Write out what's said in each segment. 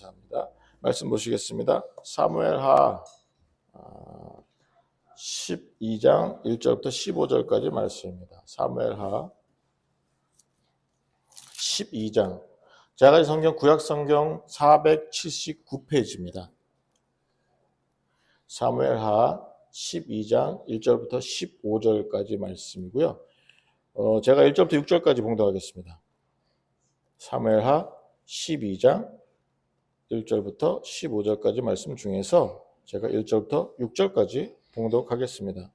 감사합니다. 말씀 보시겠습니다. 사무엘하 12장 1절부터 15절까지 말씀입니다. 사무엘하 12장. 제가 가진 성경 구약성경 479페이지입니다. 사무엘하 12장 1절부터 15절까지 말씀이고요. 제가 1절부터 6절까지 봉독하겠습니다. 사무엘하 12장 1절부터 15절까지 말씀 중에서 제가 1절부터 6절까지 봉독하겠습니다.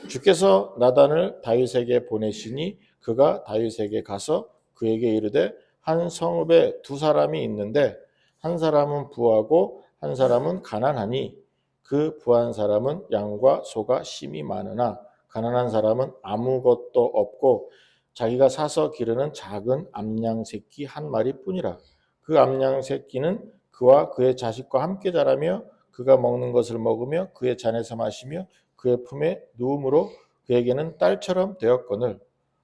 주께서 나단을 다윗에게 보내시니 그가 다윗에게 가서 그에게 이르되 한 성읍에 두 사람이 있는데 한 사람은 부하고 한 사람은 가난하니 그 부한 사람은 양과 소가 심히 많으나 가난한 사람은 아무것도 없고 자기가 사서 기르는 작은 암양 새끼 한 마리뿐이라. 그 암양 새끼는 그와 그의 자식과 함께 자라며 그가 먹는 것을 먹으며 그의 잔에서 마시며 그의 품에 누움으로 그에게는 딸처럼 되었거늘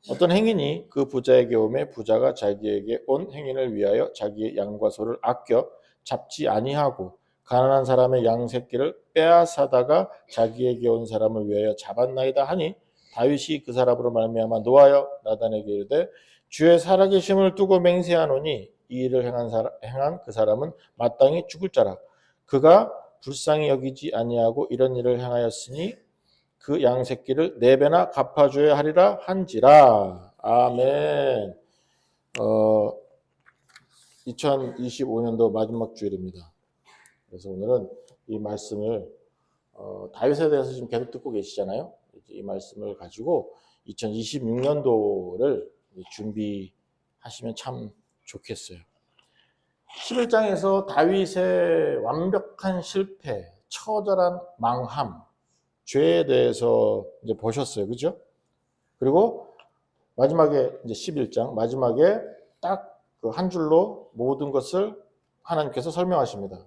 어떤 행인이 그 부자에게 오매 부자가 자기에게 온 행인을 위하여 자기의 양과 소를 아껴 잡지 아니하고 가난한 사람의 양 새끼를 빼앗아다가 자기에게 온 사람을 위하여 잡았나이다 하니 다윗이 그 사람으로 말미암아 노하여 나단에게 이르되 주의 살아계심을 두고 맹세하노니 이 일을 행한 그 사람은 마땅히 죽을 자라. 그가 불쌍히 여기지 아니하고 이런 일을 행하였으니 그 양 새끼를 4배나 갚아줘야 하리라 한지라. 아멘. 2025년도 마지막 주일입니다. 그래서 오늘은 이 말씀을 다윗에 대해서 지금 계속 듣고 계시잖아요. 이 말씀을 가지고 2026년도를 준비하시면 참 좋겠어요. 11장에서 다윗의 완벽한 실패, 처절한 망함, 죄에 대해서 이제 보셨어요. 그죠? 그리고 마지막에 이제 11장 마지막에 딱 그 한 줄로 모든 것을 하나님께서 설명하십니다.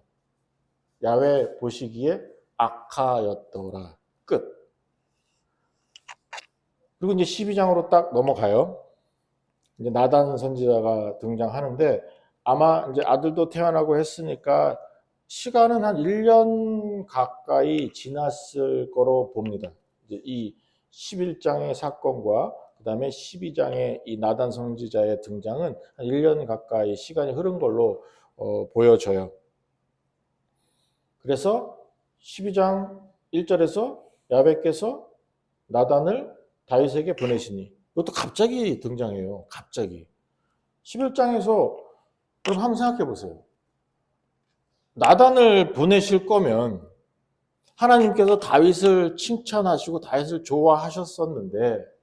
야훼 보시기에 악하였더라. 끝. 그리고 이제 12장으로 딱 넘어가요. 이제 나단 선지자가 등장하는데 아마 이제 아들도 태어나고 했으니까 시간은 한 1년 가까이 지났을 거로 봅니다. 이제 이 11장의 사건과 그다음에 12장의 이 나단 선지자의 등장은 한 1년 가까이 시간이 흐른 걸로 보여져요. 그래서 12장 1절에서 야훼께서 나단을 다윗에게 보내시니 이것도 갑자기 등장해요. 갑자기. 11장에서 그럼 한번 생각해 보세요. 나단을 보내실 거면 하나님께서 다윗을 칭찬하시고 다윗을 좋아하셨었는데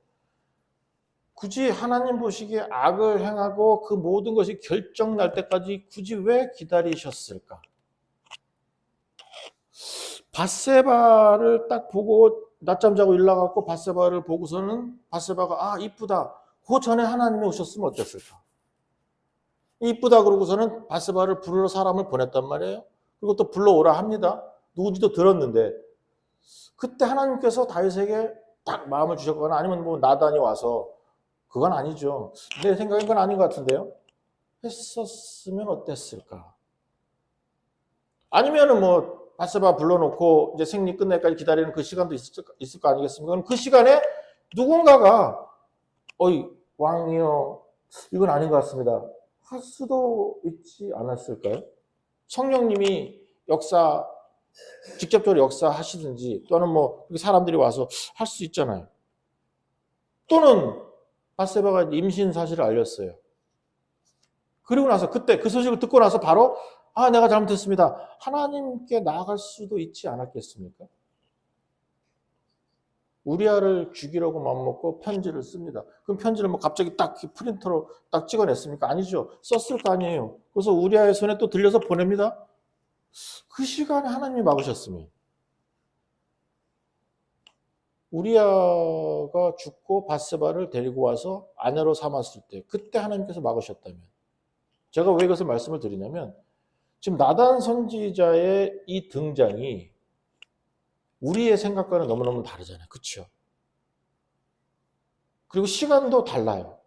굳이 하나님 보시기에 악을 행하고 그 모든 것이 결정날 때까지 굳이 왜 기다리셨을까? 밧세바를 딱 보고 낮잠 자고 일어나갖고 밧세바를 보고서는 밧세바가 이쁘다. 그 전에 하나님이 오셨으면 어땠을까? 이쁘다 그러고서는 밧세바를 부르러 사람을 보냈단 말이에요. 그리고 또 불러오라 합니다. 누군지도 들었는데 그때 하나님께서 다윗에게 딱 마음을 주셨거나 아니면 뭐 나단이 와서 그건 아니죠. 내 생각엔 그건 아닌 것 같은데요. 했었으면 어땠을까? 아니면은 뭐 밧세바 불러놓고 이제 생리 끝날까지 기다리는 그 시간도 있을 거 아니겠습니까? 그럼 그 시간에 누군가가 어이 왕이요 이건 아닌 것 같습니다. 할 수도 있지 않았을까요? 성령님이 직접적으로 역사하시든지 또는 뭐 사람들이 와서 할 수 있잖아요. 또는 밧세바가 임신 사실을 알렸어요. 그리고 나서 그때 그 소식을 듣고 나서 바로 내가 잘못했습니다. 하나님께 나아갈 수도 있지 않았겠습니까? 우리아를 죽이려고 마음먹고 편지를 씁니다. 그럼 편지를 뭐 갑자기 딱 프린터로 딱 찍어냈습니까? 아니죠. 썼을 거 아니에요. 그래서 우리아의 손에 또 들려서 보냅니다. 그 시간에 하나님이 막으셨으면 우리아가 죽고 밧세바를 데리고 와서 아내로 삼았을 때 그때 하나님께서 막으셨다면 제가 왜 이것을 말씀을 드리냐면 지금 나단 선지자의 이 등장이 우리의 생각과는 너무너무 다르잖아요. 그렇죠? 그리고 시간도 달라요.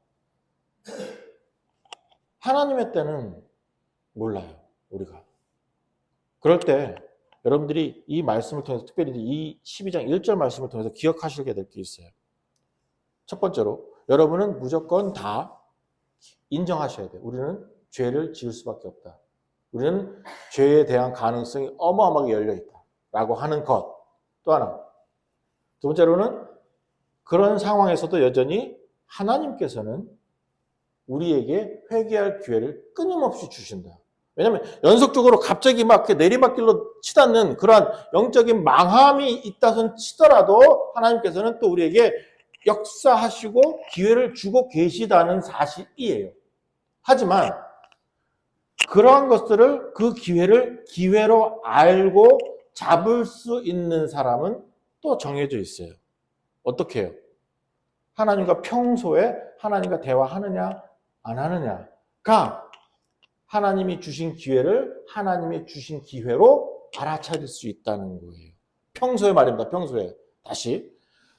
하나님의 때는 몰라요. 우리가. 그럴 때 여러분들이 이 말씀을 통해서 특별히 이 12장 1절 말씀을 통해서 기억하시게 될 게 있어요. 첫 번째로 여러분은 무조건 다 인정하셔야 돼요. 우리는 죄를 지을 수밖에 없다. 우리는 죄에 대한 가능성이 어마어마하게 열려있다. 라고 하는 것. 또 하나. 두 번째로는 그런 상황에서도 여전히 하나님께서는 우리에게 회개할 기회를 끊임없이 주신다. 왜냐하면 연속적으로 갑자기 막 내리막길로 치닫는 그러한 영적인 망함이 있다손 치더라도 하나님께서는 또 우리에게 역사하시고 기회를 주고 계시다는 사실이에요. 하지만 그러한 것들을 그 기회로 알고 잡을 수 있는 사람은 또 정해져 있어요. 어떻게 해요? 하나님과 평소에 하나님과 대화하느냐 안 하느냐가 하나님이 주신 기회를 하나님이 주신 기회로 알아차릴 수 있다는 거예요. 평소에 말입니다. 평소에. 다시.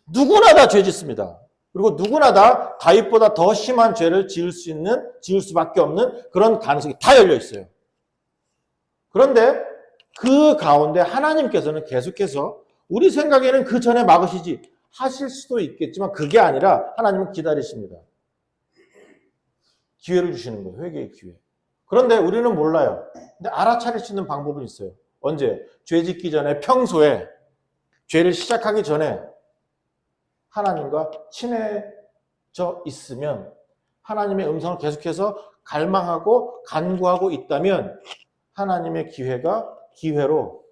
누구나 다 죄 짓습니다. 그리고 누구나 다 다윗보다 더 심한 죄를 지을 수밖에 없는 그런 가능성이 다 열려 있어요. 그런데 그 가운데 하나님께서는 계속해서 우리 생각에는 그 전에 막으시지 하실 수도 있겠지만 그게 아니라 하나님은 기다리십니다. 기회를 주시는 거예요. 회개의 기회. 그런데 우리는 몰라요. 근데 알아차릴 수 있는 방법은 있어요. 언제? 죄 짓기 전에 평소에 죄를 시작하기 전에 하나님과 친해져 있으면 하나님의 음성을 계속해서 갈망하고 간구하고 있다면 하나님의 기회로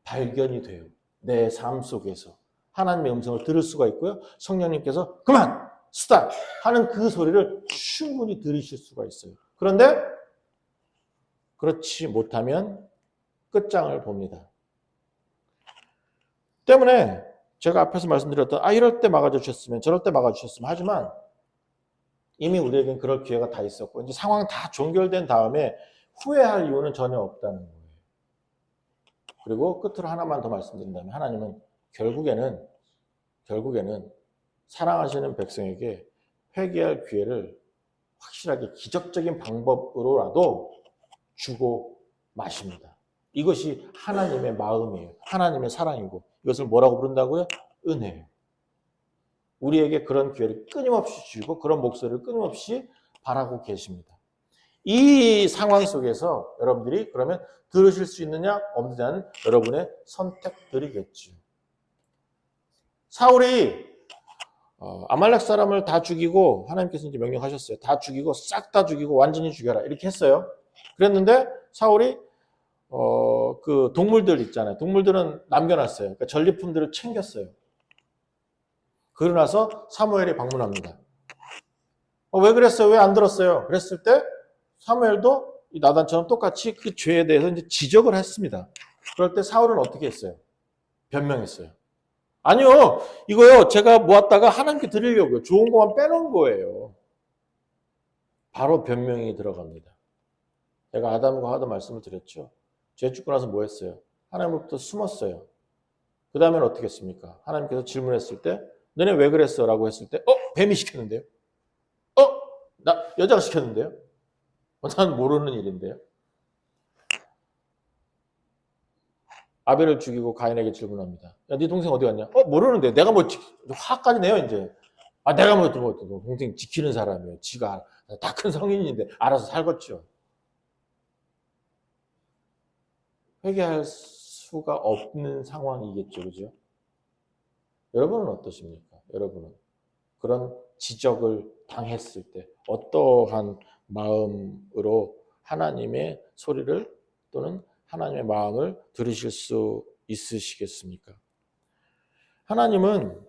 발견이 돼요. 내 삶 속에서. 하나님의 음성을 들을 수가 있고요. 성령님께서 그만! 스탑! 하는 그 소리를 충분히 들으실 수가 있어요. 그런데 그렇지 못하면 끝장을 봅니다. 때문에 제가 앞에서 말씀드렸던 이럴 때 막아주셨으면 저럴 때 막아주셨으면 하지만 이미 우리에겐 그럴 기회가 다 있었고 이제 상황 다 종결된 다음에 후회할 이유는 전혀 없다는 거예요. 그리고 끝으로 하나만 더 말씀드린다면 하나님은 결국에는 사랑하시는 백성에게 회개할 기회를 확실하게 기적적인 방법으로라도 주고 마십니다. 이것이 하나님의 마음이에요. 하나님의 사랑이고 이것을 뭐라고 부른다고요? 은혜예요. 우리에게 그런 기회를 끊임없이 주고 그런 목소리를 끊임없이 바라고 계십니다. 이 상황 속에서 여러분들이 그러면 들으실 수 있느냐 없느냐는 여러분의 선택들이겠죠. 사울이 아말렉 사람을 다 죽이고 하나님께서 이제 명령하셨어요. 다 죽이고 싹 다 죽이고 완전히 죽여라 이렇게 했어요. 그랬는데 사울이 그 동물들 있잖아요. 동물들은 남겨놨어요. 그러니까 전리품들을 챙겼어요. 그러고 나서 사무엘이 방문합니다. 왜 그랬어요? 왜 안 들었어요? 그랬을 때 사무엘도 이 나단처럼 똑같이 그 죄에 대해서 이제 지적을 했습니다. 그럴 때 사울은 어떻게 했어요? 변명했어요. 아니요, 이거요, 제가 모았다가 하나님께 드리려고요. 좋은 것만 빼놓은 거예요. 바로 변명이 들어갑니다. 제가 아담과 하도 말씀을 드렸죠. 죄 짓고 나서 뭐 했어요? 하나님으로부터 숨었어요. 그 다음에는 어떻게 했습니까? 하나님께서 질문했을 때, 너네 왜 그랬어? 라고 했을 때, 뱀이 시켰는데요? 나 여자가 시켰는데요? 난 모르는 일인데요? 아벨을 죽이고 가인에게 질문합니다. 야, 네 동생 어디 갔냐? 모르는데. 내가 뭐, 화까지 내요, 이제. 내가 뭐, 동생 지키는 사람이에요. 지가 다 큰 성인인데, 알아서 살겠죠. 회개할 수가 없는 상황이겠죠, 그죠? 여러분은 어떠십니까? 여러분은 그런 지적을 당했을 때 어떠한 마음으로 하나님의 소리를 또는 하나님의 마음을 들으실 수 있으시겠습니까? 하나님은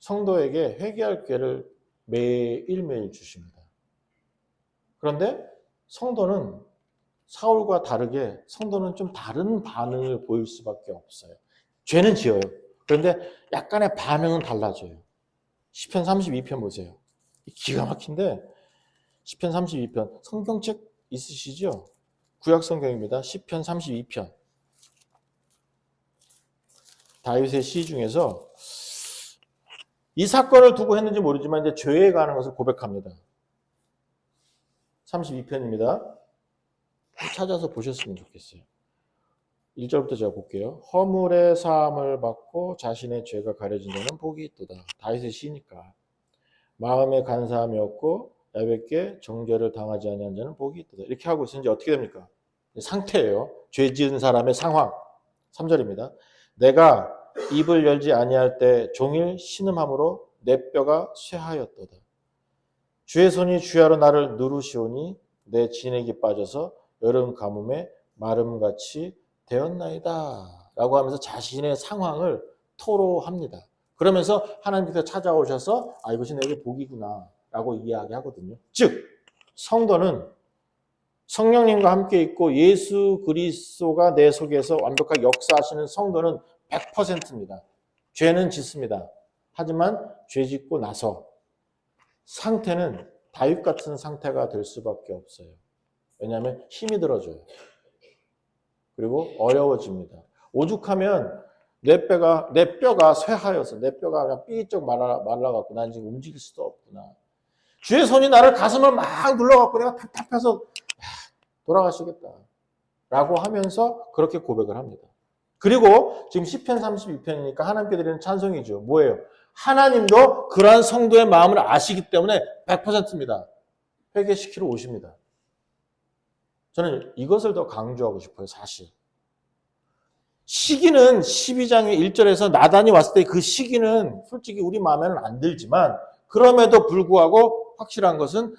성도에게 회개할 기회를 매일매일 주십니다. 그런데 성도는 사울과 다르게 성도는 좀 다른 반응을 보일 수밖에 없어요. 죄는 지어요. 그런데 약간의 반응은 달라져요. 시편 32편 보세요. 기가 막힌데 시편 32편 성경책 있으시죠? 구약 성경입니다. 시편 32편. 다윗의 시 중에서 이 사건을 두고 했는지 모르지만 이제 죄에 관한 것을 고백합니다. 32편입니다. 찾아서 보셨으면 좋겠어요. 1절부터 제가 볼게요. 허물의 사함을 받고 자신의 죄가 가려진 자는 복이 있도다. 다윗의 시니까. 마음에 간사함이 없고 야곱께 정죄를 당하지 아니한 자는 복이 있도다. 이렇게 하고 있으니 어떻게 됩니까? 상태예요. 죄 지은 사람의 상황. 3절입니다. 내가 입을 열지 아니할 때 종일 신음함으로 내 뼈가 쇠하였도다. 주의 손이 주야로 나를 누르시오니 내 진액이 빠져서 여름 가뭄에 마름같이 되었나이다 라고 하면서 자신의 상황을 토로합니다. 그러면서 하나님께서 찾아오셔서 이것이 내게 복이구나 라고 이야기하거든요. 즉 성도는 성령님과 함께 있고 예수 그리스도가 내 속에서 완벽하게 역사하시는 성도는 100%입니다. 죄는 짓습니다. 하지만 죄 짓고 나서 상태는 다윗 같은 상태가 될 수밖에 없어요. 왜냐하면 힘이 들어져요. 그리고 어려워집니다. 오죽하면 내 뼈가 쇠하여서 내 뼈가 그냥 삐쩍 말라갖고 난 지금 움직일 수도 없구나. 주의 손이 나를 가슴을 막 눌러갖고 내가 답답해서 돌아가시겠다 라고 하면서 그렇게 고백을 합니다. 그리고 지금 시편 32편이니까 하나님께 드리는 찬송이죠. 뭐예요? 하나님도 그러한 성도의 마음을 아시기 때문에 100%입니다. 회개시키러 오십니다. 저는 이것을 더 강조하고 싶어요. 사실 시기는 12장의 1절에서 나단이 왔을 때 그 시기는 솔직히 우리 마음에는 안 들지만 그럼에도 불구하고 확실한 것은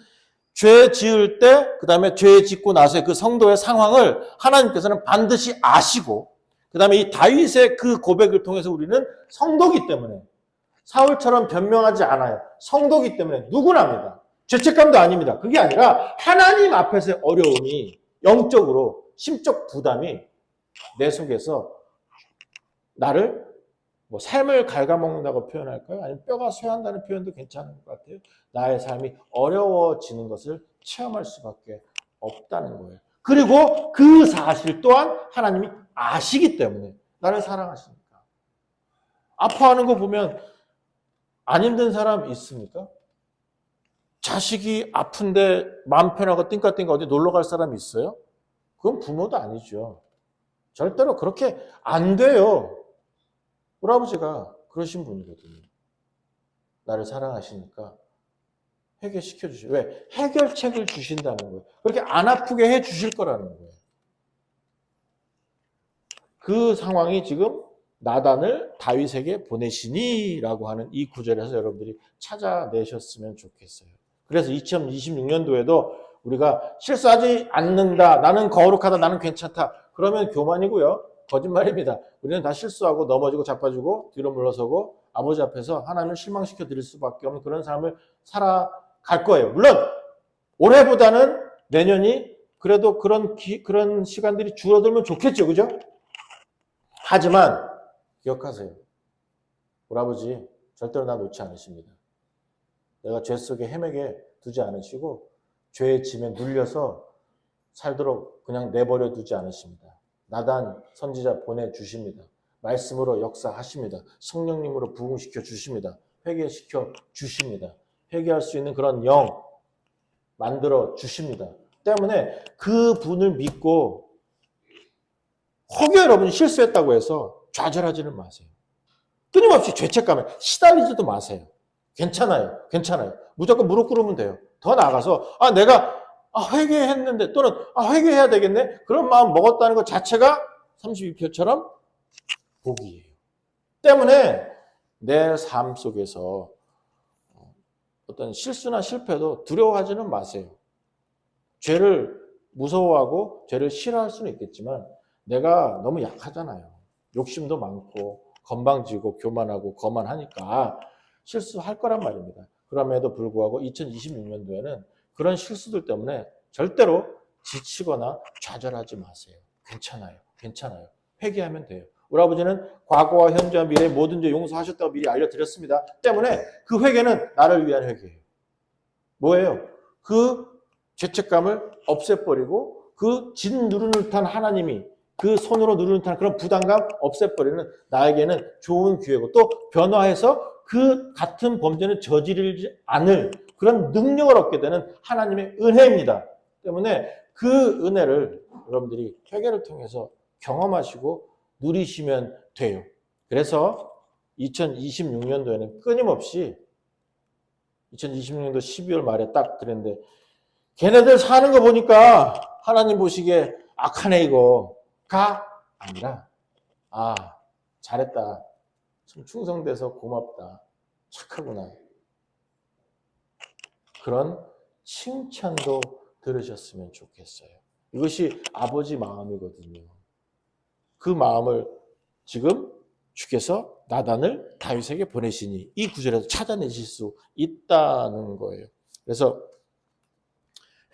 죄 지을 때 그 다음에 죄 짓고 나서의 그 성도의 상황을 하나님께서는 반드시 아시고 그 다음에 이 다윗의 그 고백을 통해서 우리는 성도기 때문에 사울처럼 변명하지 않아요. 성도기 때문에 누구나 합니다. 죄책감도 아닙니다. 그게 아니라 하나님 앞에서의 어려움이 영적으로 심적 부담이 내 속에서 나를 삶을 갉아먹는다고 표현할까요? 아니면 뼈가 쇠한다는 표현도 괜찮은 것 같아요. 나의 삶이 어려워지는 것을 체험할 수밖에 없다는 거예요. 그리고 그 사실 또한 하나님이 아시기 때문에 나를 사랑하시니까. 아파하는 거 보면 안 힘든 사람 있습니까? 자식이 아픈데 마음 편하고 띵까띵까 어디 놀러 갈 사람이 있어요? 그건 부모도 아니죠. 절대로 그렇게 안 돼요. 우리 아버지가 그러신 분이거든요. 나를 사랑하시니까 해결시켜 주시고 왜? 해결책을 주신다는 거예요. 그렇게 안 아프게 해 주실 거라는 거예요. 그 상황이 지금 나단을 다윗에게 보내시니라고 하는 이 구절에서 여러분들이 찾아내셨으면 좋겠어요. 그래서 2026년도에도 우리가 실수하지 않는다. 나는 거룩하다. 나는 괜찮다. 그러면 교만이고요. 거짓말입니다. 우리는 다 실수하고 넘어지고 자빠지고 뒤로 물러서고 아버지 앞에서 하나님을 실망시켜 드릴 수밖에 없는 그런 삶을 살아갈 거예요. 물론 올해보다는 내년이 그래도 그런 시간들이 줄어들면 좋겠죠. 그죠? 하지만 기억하세요. 우리 아버지 절대로 나 놓지 않으십니다. 내가 죄 속에 헤매게 두지 않으시고 죄의 짐에 눌려서 살도록 그냥 내버려 두지 않으십니다. 나단 선지자 보내주십니다. 말씀으로 역사하십니다. 성령님으로 부흥시켜 주십니다. 회개시켜 주십니다. 회개할 수 있는 그런 영 만들어 주십니다. 때문에 그 분을 믿고 혹여 여러분이 실수했다고 해서 좌절하지는 마세요. 끊임없이 죄책감에 시달리지도 마세요. 괜찮아요. 무조건 무릎 꿇으면 돼요. 더 나아가서 내가 회개했는데 또는 회개해야 되겠네. 그런 마음 먹었다는 것 자체가 32표처럼 복이에요. 때문에 내 삶 속에서 어떤 실수나 실패도 두려워하지는 마세요. 죄를 무서워하고 죄를 싫어할 수는 있겠지만 내가 너무 약하잖아요. 욕심도 많고 건방지고 교만하고 거만하니까 실수할 거란 말입니다. 그럼에도 불구하고 2026년도에는 그런 실수들 때문에 절대로 지치거나 좌절하지 마세요. 괜찮아요. 회개하면 돼요. 우리 아버지는 과거와 현재와 미래의 모든 죄 용서하셨다고 미리 알려드렸습니다. 때문에 그 회개는 나를 위한 회개예요. 뭐예요? 그 죄책감을 없애버리고 그 진 누르는 듯한 하나님이 그 손으로 누르는 듯한 그런 부담감 없애버리는 나에게는 좋은 기회고 또 변화해서 그 같은 범죄는 저지르지 않을 그런 능력을 얻게 되는 하나님의 은혜입니다. 때문에 그 은혜를 여러분들이 회개를 통해서 경험하시고 누리시면 돼요. 그래서 2026년도에는 끊임없이 2026년도 12월 말에 딱 그랬는데 걔네들 사는 거 보니까 하나님 보시기에 악하네 이거가 아니라 아 잘했다. 참 충성돼서 고맙다. 착하구나. 그런 칭찬도 들으셨으면 좋겠어요. 이것이 아버지 마음이거든요. 그 마음을 지금 주께서 나단을 다윗에게 보내시니 이 구절에서 찾아내실 수 있다는 거예요. 그래서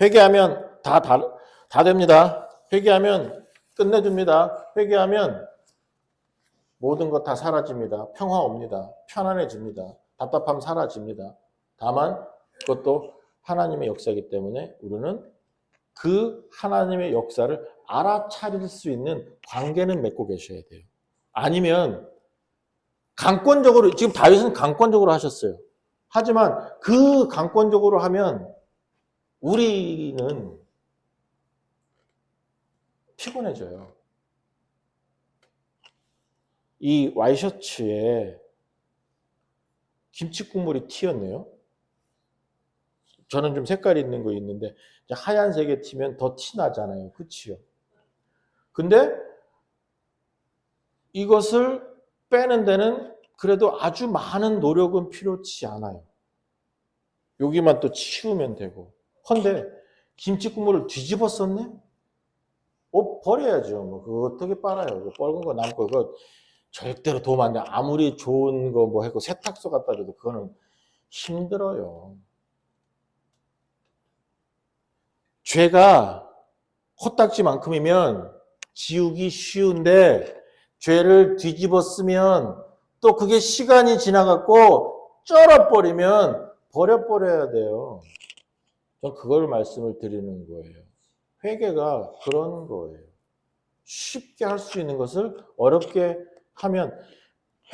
회개하면 다 됩니다. 회개하면 끝내줍니다. 회개하면 모든 것 다 사라집니다. 평화 옵니다. 편안해집니다. 답답함 사라집니다. 다만 그것도 하나님의 역사이기 때문에 우리는 그 하나님의 역사를 알아차릴 수 있는 관계는 맺고 계셔야 돼요. 아니면 강권적으로, 지금 다윗은 강권적으로 하셨어요. 하지만 그 강권적으로 하면 우리는 피곤해져요. 이 와이셔츠에 김치 국물이 튀었네요. 저는 좀 색깔이 있는 거 있는데 하얀색에 튀면 더 티나잖아요. 그치요? 근데 이것을 빼는 데는 그래도 아주 많은 노력은 필요치 않아요. 여기만 또 치우면 되고. 헌데 김치 국물을 뒤집어 썼네? 옷 버려야죠. 뭐 그거 어떻게 빨아요? 그 뻘건 거 남고 그거 절대로 도움 안 돼. 아무리 좋은 거 뭐 했고 세탁소 갖다 줘도 그거는 힘들어요. 죄가 코딱지만큼이면 지우기 쉬운데 죄를 뒤집어 쓰면 또 그게 시간이 지나갖고 쩔어버리면 버려버려야 돼요. 전 그걸 말씀을 드리는 거예요. 회개가 그런 거예요. 쉽게 할 수 있는 것을 어렵게 하면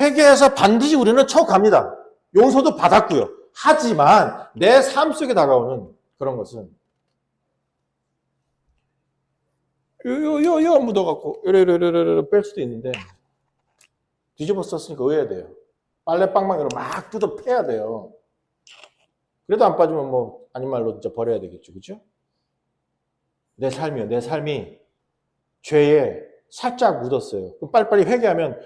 회개해서 반드시 우리는 쳐갑니다. 용서도 받았고요. 하지만 내 삶 속에 다가오는 그런 것은 요 묻어갖고 요래요래요래 뺄 수도 있는데 뒤집어 썼으니까 의해야 돼요. 빨래방망이로 막 뜯어 패야 돼요. 그래도 안 빠지면 뭐 아닌 말로 진짜 버려야 되겠죠. 그죠? 내 삶이요. 내 삶이 죄에 살짝 묻었어요. 그럼 빨리빨리 회개하면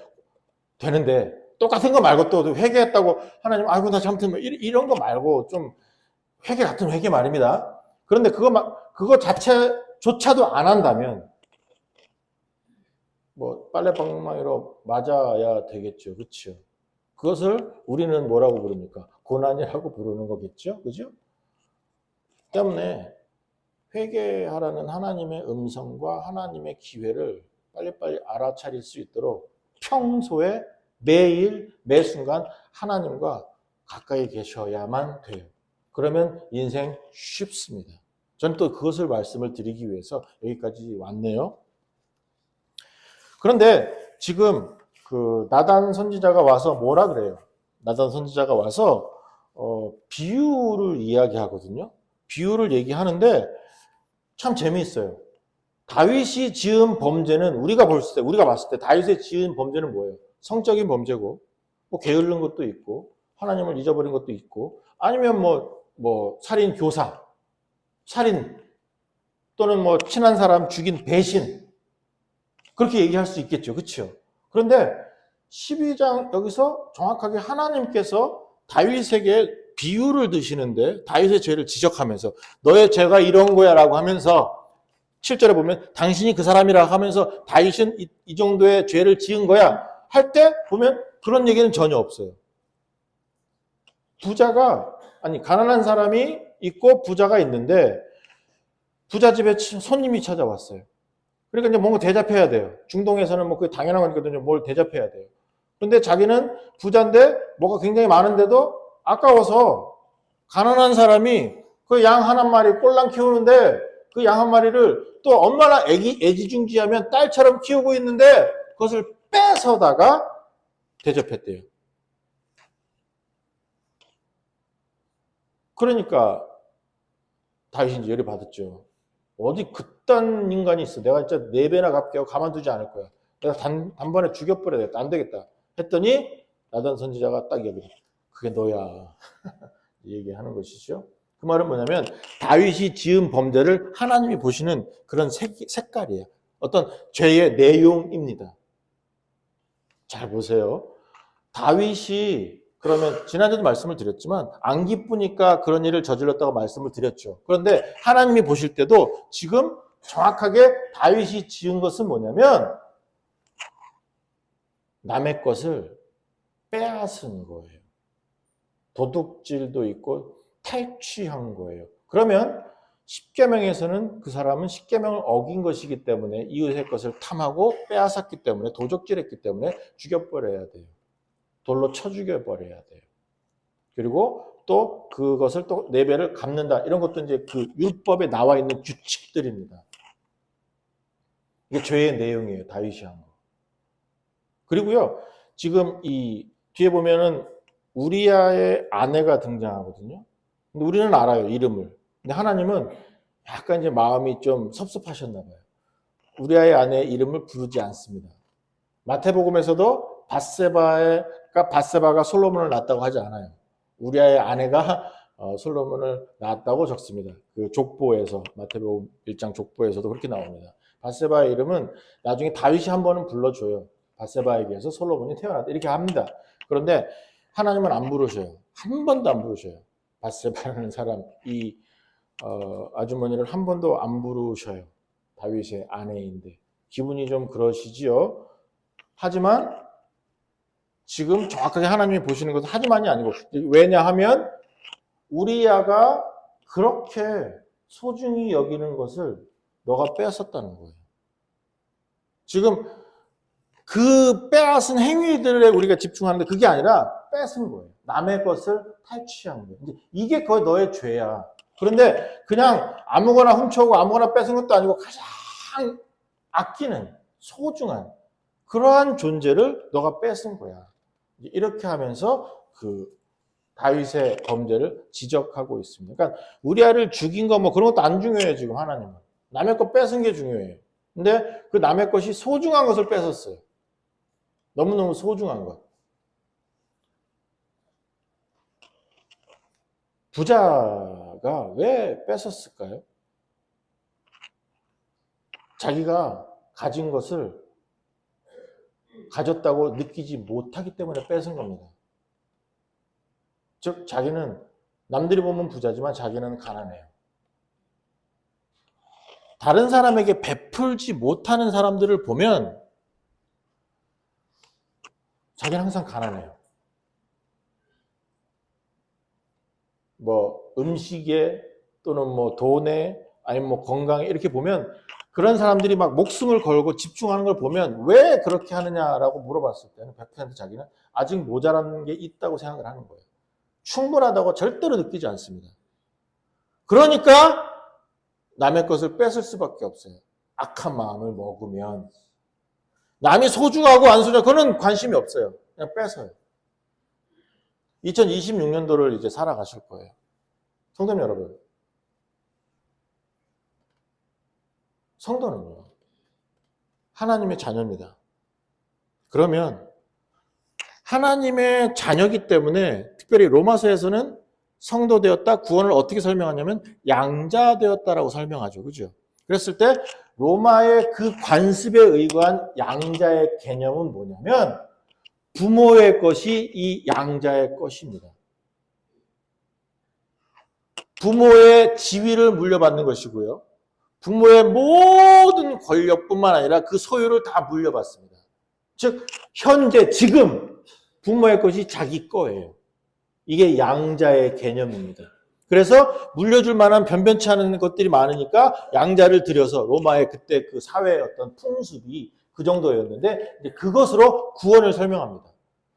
되는데 똑같은 거 말고 또 회개했다고 하나님 아이고 나 잘못했네 이런 거 말고 좀 회개 같은 회개 말입니다. 그런데 그거 자체조차도 안 한다면 뭐 빨래방망이로 맞아야 되겠죠. 그렇죠? 그것을 우리는 뭐라고 부릅니까? 고난이라고 부르는 거겠죠. 그죠? 때문에 회개하라는 하나님의 음성과 하나님의 기회를 빨리빨리 알아차릴 수 있도록 평소에 매일 매순간 하나님과 가까이 계셔야만 돼요. 그러면 인생 쉽습니다. 전 또 그것을 말씀을 드리기 위해서 여기까지 왔네요. 그런데 지금 그 나단 선지자가 와서 뭐라 그래요? 나단 선지자가 와서 비유를 이야기하거든요. 비유를 얘기하는데 참 재미있어요. 다윗이 지은 범죄는 우리가 봤을 때 다윗의 지은 범죄는 뭐예요? 성적인 범죄고, 뭐 게으른 것도 있고, 하나님을 잊어버린 것도 있고, 아니면 뭐 살인 교사, 살인 또는 뭐 친한 사람 죽인 배신 그렇게 얘기할 수 있겠죠, 그렇죠? 그런데 12장 여기서 정확하게 하나님께서 다윗에게 비유를 드시는데 다윗의 죄를 지적하면서 너의 죄가 이런 거야라고 하면서 7절에 보면 당신이 그 사람이라 하면서 다윗은 이 정도의 죄를 지은 거야 할 때 보면 그런 얘기는 전혀 없어요. 가난한 사람이 있고 부자가 있는데 부자 집에 손님이 찾아왔어요. 그러니까 이제 뭔가 대접해야 돼요. 중동에서는 뭐 그게 당연한 거니까요. 뭘 대접해야 돼요. 그런데 자기는 부자인데 뭐가 굉장히 많은데도 아까워서 가난한 사람이 그 양 한 마리 꼴랑 키우는데 그 양 한 마리를 또 얼마나 애지중지하면 딸처럼 키우고 있는데 그것을 뺏어다가 대접했대요. 그러니까 다윗이 열이 받았죠. 어디 어떤 인간이 있어. 내가 진짜 4배나 갚게 하고 가만두지 않을 거야. 내가 단번에 죽여버려야 되겠다. 안 되겠다. 했더니 나단 선지자가 딱 얘기해. 그게 너야. 얘기하는 것이죠. 그 말은 뭐냐면 다윗이 지은 범죄를 하나님이 보시는 그런 색깔이에요. 어떤 죄의 내용입니다. 잘 보세요. 다윗이 그러면 지난주도 말씀을 드렸지만 안 기쁘니까 그런 일을 저질렀다고 말씀을 드렸죠. 그런데 하나님이 보실 때도 지금 정확하게 다윗이 지은 것은 뭐냐면 남의 것을 빼앗은 거예요. 도둑질도 있고 탈취한 거예요. 그러면 십계명에서는 그 사람은 십계명을 어긴 것이기 때문에 이웃의 것을 탐하고 빼앗았기 때문에 도적질했기 때문에 죽여버려야 돼요. 돌로 쳐 죽여버려야 돼요. 그리고 또 그것을 또 4배를 갚는다. 이런 것도 이제 그 율법에 나와 있는 규칙들입니다. 이게 죄의 내용이에요. 다윗이 한 거. 그리고요, 지금 이 뒤에 보면은 우리아의 아내가 등장하거든요. 근데 우리는 알아요, 이름을. 근데 하나님은 약간 이제 마음이 좀 섭섭하셨나 봐요. 우리아의 아내의 이름을 부르지 않습니다. 마태복음에서도 바세바가 솔로몬을 낳았다고 하지 않아요. 우리아의 아내가 솔로몬을 낳았다고 적습니다. 그 족보에서, 마태복음 1장 족보에서도 그렇게 나옵니다. 바세바의 이름은 나중에 다윗이 한 번은 불러줘요. 바세바에게서 솔로몬이 태어났다. 이렇게 합니다. 그런데 하나님은 안 부르셔요. 한 번도 안 부르셔요. 바세바라는 사람, 이 아주머니를 한 번도 안 부르셔요. 다윗의 아내인데. 기분이 좀 그러시지요. 하지만 지금 정확하게 하나님이 보시는 것은 하지만이 아니고, 왜냐하면 우리아가 그렇게 소중히 여기는 것을 너가 빼앗았다는 거예요. 지금 그 빼앗은 행위들에 우리가 집중하는데 그게 아니라 뺏은 거예요. 남의 것을 탈취한 거예요. 이게 거의 너의 죄야. 그런데 그냥 아무거나 훔쳐오고 아무거나 뺏은 것도 아니고 가장 아끼는 소중한 그러한 존재를 너가 뺏은 거야. 이렇게 하면서 그 다윗의 범죄를 지적하고 있습니다. 그러니까 우리아를 죽인 거 뭐 그런 것도 안 중요해요. 지금 하나님은. 남의 것 뺏은 게 중요해요. 근데 그 남의 것이 소중한 것을 뺏었어요. 너무너무 소중한 것. 부자가 왜 뺏었을까요? 자기가 가진 것을 가졌다고 느끼지 못하기 때문에 뺏은 겁니다. 즉 자기는 남들이 보면 부자지만 자기는 가난해요. 다른 사람에게 베풀지 못하는 사람들을 보면 자기는 항상 가난해요. 뭐 음식에 또는 뭐 돈에 아니면 뭐 건강에 이렇게 보면 그런 사람들이 막 목숨을 걸고 집중하는 걸 보면 왜 그렇게 하느냐라고 물어봤을 때는 100% 자기는 아직 모자란 게 있다고 생각을 하는 거예요. 충분하다고 절대로 느끼지 않습니다. 그러니까 남의 것을 뺏을 수밖에 없어요. 악한 마음을 먹으면 남이 소중하고 안 소중하고 그건 관심이 없어요. 그냥 뺏어요. 2026년도를 이제 살아가실 거예요. 성도님 여러분. 성도는요. 하나님의 자녀입니다. 그러면 하나님의 자녀이기 때문에 특별히 로마서에서는 성도 되었다, 구원을 어떻게 설명하냐면 양자 되었다라고 설명하죠. 그죠? 그랬을 때 로마의 그 관습에 의거한 양자의 개념은 뭐냐면 부모의 것이 이 양자의 것입니다. 부모의 지위를 물려받는 것이고요. 부모의 모든 권력뿐만 아니라 그 소유를 다 물려받습니다. 즉 현재 지금 부모의 것이 자기 거예요. 이게 양자의 개념입니다. 그래서 물려줄 만한 변변치 않은 것들이 많으니까 양자를 들여서 로마의 그때 그 사회의 어떤 풍습이 그 정도였는데 이제 그것으로 구원을 설명합니다.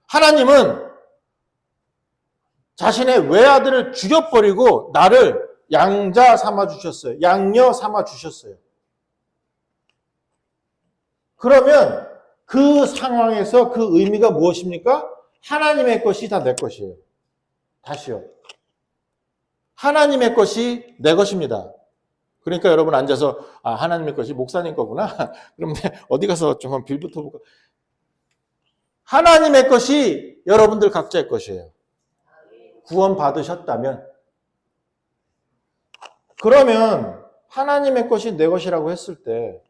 하나님은 자신의 외아들을 죽여버리고 나를 양자 삼아 주셨어요. 양녀 삼아 주셨어요. 그러면 그 상황에서 그 의미가 무엇입니까? 하나님의 것이 다 내 것이에요. 다시요. 하나님의 것이 내 것입니다. 그러니까 여러분 앉아서 하나님의 것이 목사님 거구나. 그러면 어디 가서 좀 한번 빌부터 볼까? 하나님의 것이 여러분들 각자의 것이에요. 구원 받으셨다면. 그러면 하나님의 것이 내 것이라고 했을 때,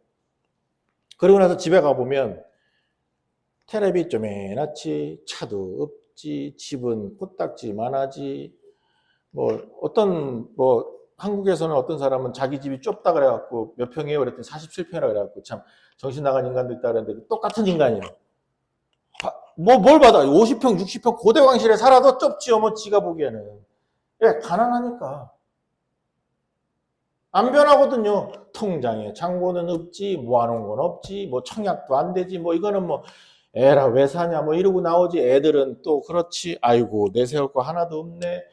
그러고 나서 집에 가보면 텔레비 좀 해놨지, 차도 없지, 집은 코딱지만 하지, 한국에서는 어떤 사람은 자기 집이 좁다 그래갖고 몇 평이에요? 그랬더니 47평이라 그래갖고 참 정신 나간 인간도 있다 그랬는데 똑같은 인간이에요. 뭘 받아? 50평, 60평 고대왕실에 살아도 좁지요, 지가 보기에는. 왜? 가난하니까. 안 변하거든요. 통장에 잔고는 없지, 모아놓은 건 없지, 청약도 안 되지, 이거는 에라 왜 사냐, 이러고 나오지. 애들은 또 그렇지. 아이고, 내세울 거 하나도 없네.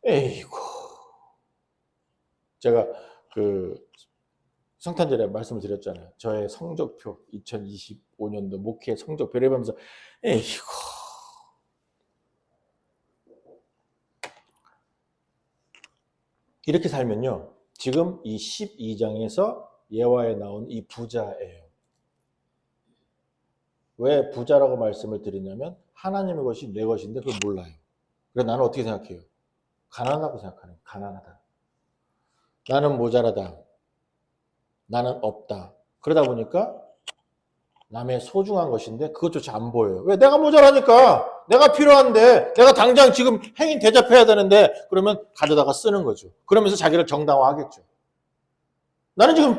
에이고. 제가 성탄절에 말씀을 드렸잖아요. 저의 성적표, 2025년도 목회 성적표를 보면서 에이고. 이렇게 살면요. 지금 이 12장에서 예화에 나온 이 부자예요. 왜 부자라고 말씀을 드리냐면 하나님의 것이 내 것인데 그걸 몰라요. 그래서 나는 어떻게 생각해요? 가난하다고 생각하는 거예요. 가난하다. 나는 모자라다. 나는 없다. 그러다 보니까 남의 소중한 것인데 그것조차 안 보여요. 왜? 내가 모자라니까. 내가 필요한데 내가 당장 지금 행인 대접해야 되는데 그러면 가져다가 쓰는 거죠. 그러면서 자기를 정당화하겠죠. 나는 지금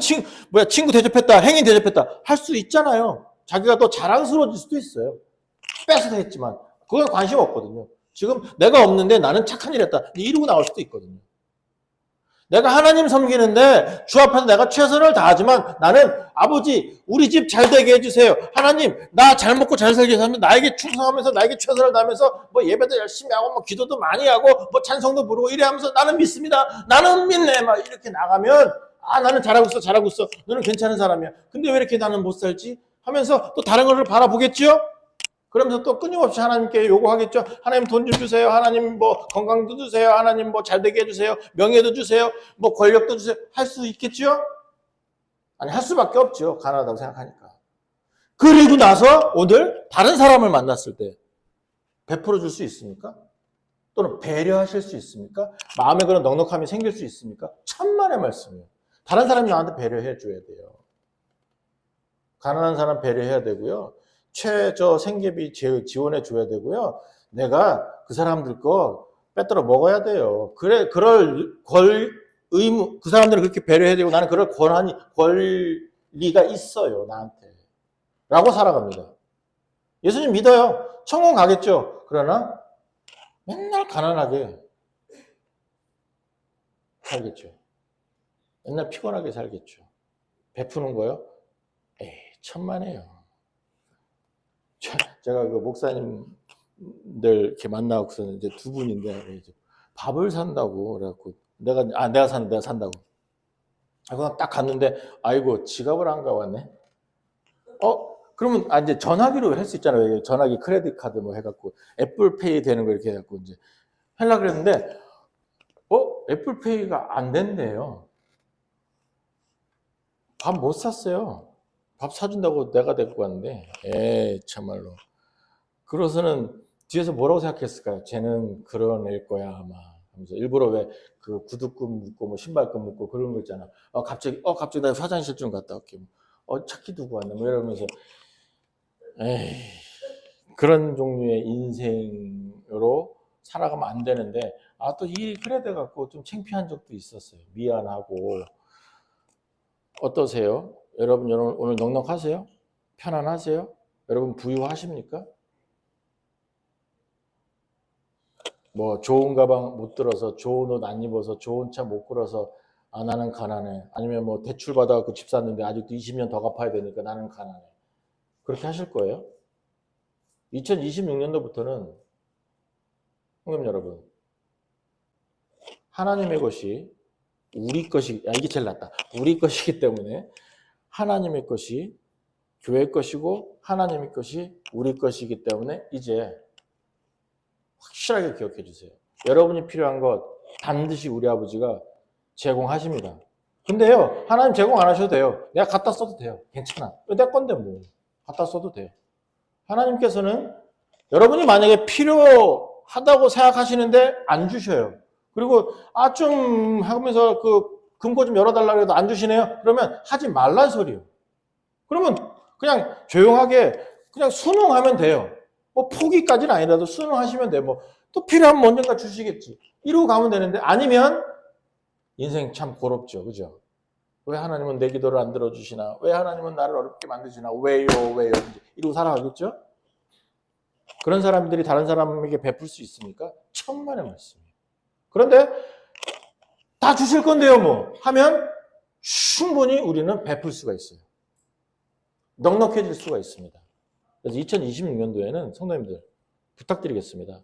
친구 대접했다, 행인 대접했다 할 수 있잖아요. 자기가 더 자랑스러워질 수도 있어요. 뺏어서 했지만 그건 관심 없거든요. 지금 내가 없는데 나는 착한 일 했다 이러고 나올 수도 있거든요. 내가 하나님 섬기는데 주 앞에서 내가 최선을 다하지만 나는 아버지 우리 집 잘 되게 해주세요. 하나님 나 잘 먹고 잘 살게 하면 나에게 충성하면서 나에게 최선을 다하면서 예배도 열심히 하고 기도도 많이 하고 찬송도 부르고 이래 하면서 나는 믿습니다. 나는 믿네 막 이렇게 나가면 나는 잘하고 있어. 너는 괜찮은 사람이야. 근데 왜 이렇게 나는 못 살지? 하면서 또 다른 것을 바라보겠죠? 그러면서 또 끊임없이 하나님께 요구하겠죠. 하나님 돈 좀 주세요. 하나님 건강도 주세요. 하나님 잘 되게 해주세요. 명예도 주세요. 권력도 주세요. 할 수 있겠죠? 아니 할 수밖에 없죠. 가난하다고 생각하니까. 그리고 나서 오늘 다른 사람을 만났을 때 베풀어 줄 수 있습니까? 또는 배려하실 수 있습니까? 마음에 그런 넉넉함이 생길 수 있습니까? 천만의 말씀이에요. 다른 사람이 나한테 배려해 줘야 돼요. 가난한 사람 배려해야 되고요. 최저 생계비 지원해 줘야 되고요. 내가 그 사람들 거 빼들어 먹어야 돼요. 그럴 의무, 그 사람들은 그렇게 배려해야 되고 나는 그럴 권리가 있어요, 나한테. 라고 살아갑니다. 예수님 믿어요. 천국 가겠죠. 그러나 맨날 가난하게 살겠죠. 맨날 피곤하게 살겠죠. 베푸는 거요? 에이, 천만에요. 제가 목사님들 이렇게 만나고서는 이제 두 분인데 밥을 산다고 그래갖고 내가 산다고. 그냥 딱 갔는데 아이고 지갑을 안 가왔네. 그러면 이제 전화기로 할 수 있잖아요. 전화기 크레딧 카드 해갖고 애플페이 되는 거 이렇게 해갖고 이제 하려고 그랬는데 애플페이가 안 된대요. 밥 못 샀어요. 밥 사준다고 내가 데리고 왔는데 참말로. 그래서는 뒤에서 뭐라고 생각했을까요? 쟤는 그런 애일 거야 아마 하면서 일부러 왜 그 구두끈 묶고 신발끈 묶고 그런 거 있잖아. 갑자기 나 화장실 좀 갔다 올게. 차키 두고 왔네 이러면서 그런 종류의 인생으로 살아가면 안 되는데 또 일이 그래 돼 갖고 좀 창피한 적도 있었어요. 미안하고. 어떠세요? 여러분 오늘 넉넉하세요? 편안하세요? 여러분 부유하십니까? 좋은 가방 못 들어서 좋은 옷 안 입어서 좋은 차 못 끌어서 나는 가난해. 아니면 대출 받아갖고 집 샀는데 아직도 20년 더 갚아야 되니까 나는 가난해. 그렇게 하실 거예요? 2026년도부터는 형님 여러분 하나님의 것이 우리 것이 이게 제일 낫다. 우리 것이기 때문에 하나님의 것이 교회 것이고 하나님의 것이 우리 것이기 때문에 이제 확실하게 기억해 주세요. 여러분이 필요한 것 반드시 우리 아버지가 제공하십니다. 근데요, 하나님 제공 안 하셔도 돼요. 내가 갖다 써도 돼요. 괜찮아. 내 건데 뭐. 갖다 써도 돼요. 하나님께서는 여러분이 만약에 필요하다고 생각하시는데 안 주셔요. 그리고 좀 하면서 그 금고 좀 열어달라고 해도 안 주시네요. 그러면 하지 말란 소리예요. 그러면 그냥 조용하게 그냥 순응하면 돼요. 뭐 포기까지는 아니라도 순응하시면 돼요. 뭐 또 필요하면 언젠가 주시겠지. 이러고 가면 되는데 아니면 인생 참 고롭죠. 그죠? 왜 하나님은 내 기도를 안 들어주시나? 왜 하나님은 나를 어렵게 만드시나? 왜요? 이러고 살아가겠죠? 그런 사람들이 다른 사람에게 베풀 수 있습니까? 천만의 말씀이에요. 그런데 다 주실 건데요, 뭐 하면 충분히 우리는 베풀 수가 있어요. 넉넉해질 수가 있습니다. 그래서 2026년도에는 성도님들 부탁드리겠습니다.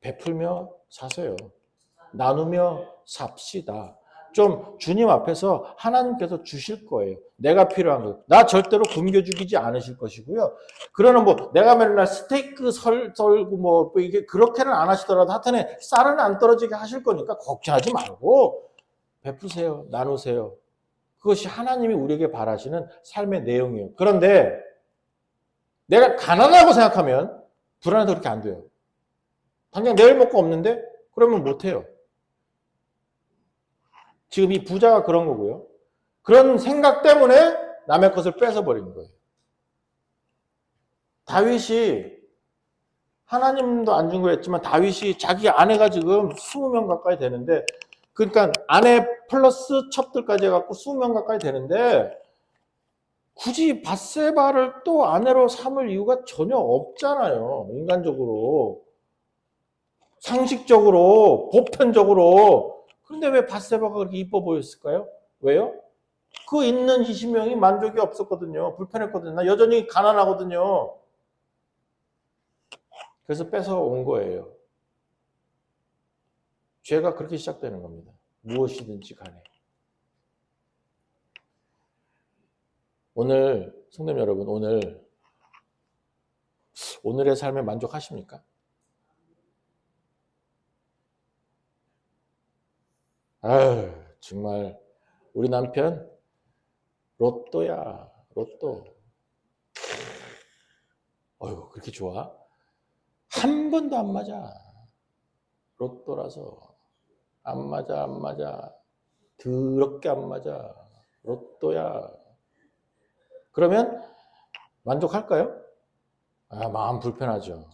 베풀며 사세요. 나누며 삽시다. 좀 주님 앞에서 하나님께서 주실 거예요. 내가 필요한 거. 나 절대로 굶겨 죽이지 않으실 것이고요. 그러나 뭐 내가 맨날 스테이크 썰고 뭐 이게 그렇게는 안 하시더라도 하여튼 쌀은 안 떨어지게 하실 거니까 걱정하지 말고 베푸세요. 나누세요. 그것이 하나님이 우리에게 바라시는 삶의 내용이에요. 그런데 내가 가난하다고 생각하면 불안해서 그렇게 안 돼요. 당장 내일 먹고 없는데? 그러면 못해요. 지금 이 부자가 그런 거고요. 그런 생각 때문에 남의 것을 뺏어버린 거예요. 다윗이 하나님도 안 준 거였지만 다윗이 자기 아내가 지금 20명 가까이 되는데 그러니까 아내 플러스 첩들까지 해갖고 20명 가까이 되는데 굳이 밧세바를 또 아내로 삼을 이유가 전혀 없잖아요. 인간적으로. 상식적으로, 보편적으로. 그런데 왜 밧세바가 그렇게 이뻐 보였을까요? 왜요? 그 있는 20명이 만족이 없었거든요. 불편했거든요. 나 여전히 가난하거든요. 그래서 뺏어온 거예요. 죄가 그렇게 시작되는 겁니다. 무엇이든지 간에. 오늘 성도님 여러분, 오늘의 삶에 만족하십니까? 아유, 정말 우리 남편 로또야, 로또. 어휴, 그렇게 좋아? 한 번도 안 맞아. 로또라서 안 맞아. 더럽게 안 맞아. 로또야. 그러면 만족할까요? 마음 불편하죠.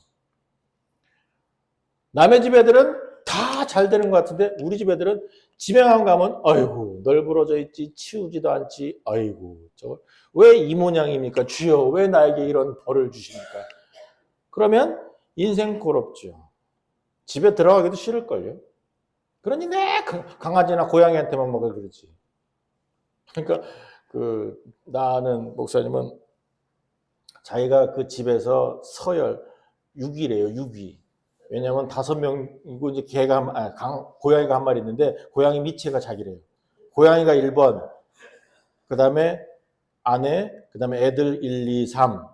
남의 집 애들은 다 잘 되는 것 같은데 우리 집 애들은 집에 가면 아이고 널브러져 있지 치우지도 않지 아이고 저거 왜 이 모양입니까? 주여 왜 나에게 이런 벌을 주십니까? 그러면 인생 고롭죠. 집에 들어가기도 싫을걸요. 그러니 내 강아지나 고양이한테만 먹어 그러지. 그러니까 나는 목사님은 자기가 그 집에서 서열 6위래요. 6위. 왜냐하면 5명이고 이제 고양이가 한 마리 있는데 고양이 밑에가 자기래요. 고양이가 1번, 그 다음에 아내, 그 다음에 애들 1, 2, 3